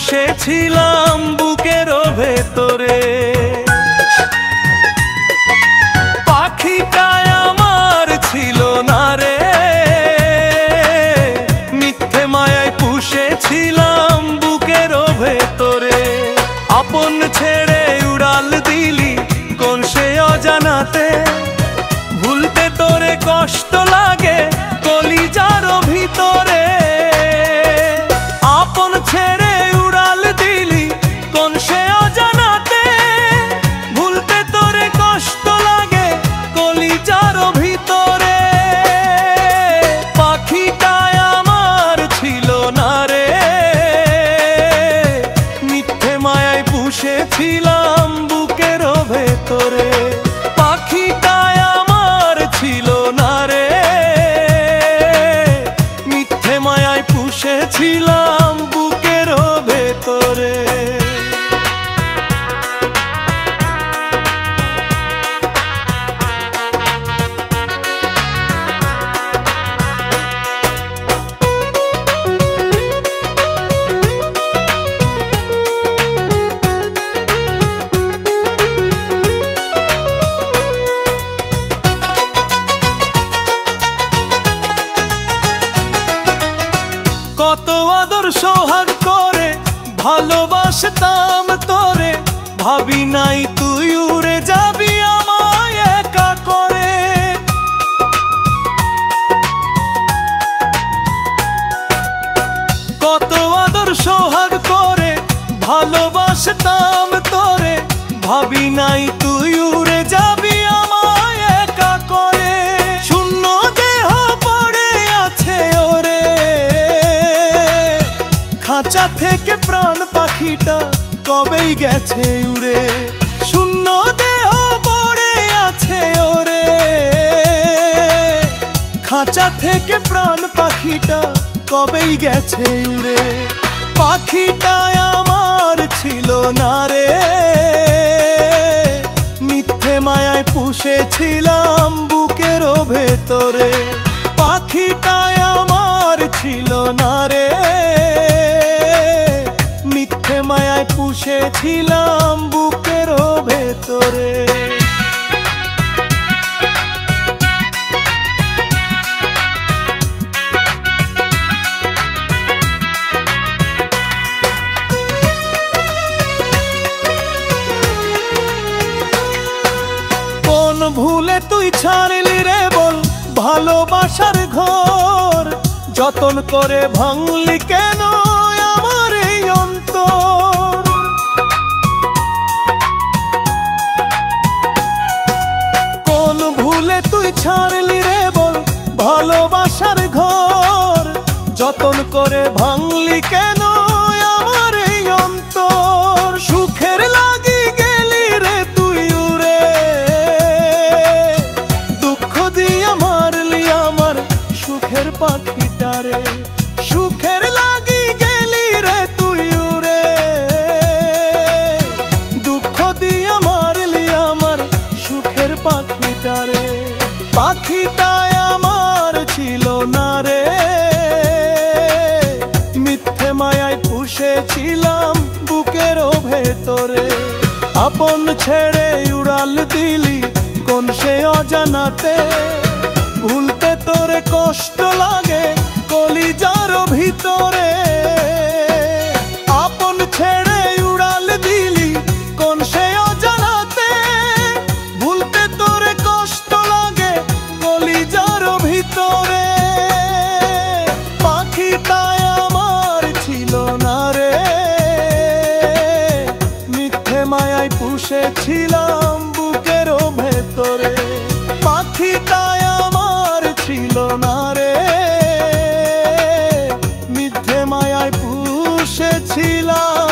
পুষেছিলাম বুকের ভেতরে। পাখিটায় আমার ছিল না রে, মিথ্যে মায়ায় পুষেছিলাম বুকের ভেতরে। আপন ছেড়ে উড়াল দিলি কোন সে অজানাতে, ভুলতে তোরে কষ্ট লাগে কলিজার ভিতরে। আপন ছেড়ে উড়াল দিলি কোন সে অজানাতে, ভুলতে তোরে কষ্ট লাগে কলিজার ভিতরে। পাখিটায় আমার ছিল না রে, মিথ্যে মায়ায় পুষেছিলাম বুকের ভেতরে। পাখিটায় আমার ছিল না রে, মিথ্যে মায়ায় পুষেছিলাম বুকের ভেতরে। কত আদর সোহাগ করে ভালোবাসতাম তোরে, ভাবি নাই তুই উড়ে যাবি আমায় একা করে। কত আদর সোহাগ করে ভালোবাসতাম তোরে, ভাবি নাই তুই উড়ে যাবি আমায় একা করে। শূন্য দেহ পড়ে আছে ওরে, খাঁচা থেকে প্রাণ পাখিটা কবেই গেছে উড়ে। শূন্য দেহ পড়ে আছে ওরে, খাঁচা থেকে প্রাণ পাখিটা কবেই গেছে উড়ে। পাখিটায় আমার ছিল না রে, মিথ্যে মায়ায় পুষেছিলাম বুকের ভেতরে। পাখিটায় আমার ছিল না রে, মিথ্যে মায়ায় পুষেছিলাম বুকের ভেতরে। কোন ভুলে তুই ছাড়লি রে বল ভালোবাসার ঘর, যতন করে ভাঙলি কেন আমার এই অন্তর। কোন ভুলে তুই ছাড়লি রে বল ভালোবাসার ঘর, যতন করে ভাঙলি কেন আমার এই অন্তর। সুখের লাগি গেলি রে তুই উড়ে, দুঃখ দিয়া মারলি আমার সুখের পাখিটারে। সুখের লাগি গেলি রে তুই উড়ে, দুঃখ দিয়া মারলি আমার সুখের পাখিটারে। পাখিটায় আমার ছিল না রে, মিথ্যে মায়ায় পুষেছিলাম বুকের ভেতরে। আপন ছেড়ে উড়াল দিলি কোন সে অজানাতে, ভুলতে তোরে কষ্ট লাগে কলিজার ভিতরে। আপন ছেড়ে উড়াল দিলি কোন সে অজানাতে, ভুলতে তোরে কষ্ট লাগে কলিজার ভিতরে। পাখিটায় আমার ছিল না রে, মিথ্যে মায়ায় পুষেছিলাম বুকের ভেতরে। পাখিটায় আমার ছিল না রে, মিথ্যে মায়ায় পুষেছিলাম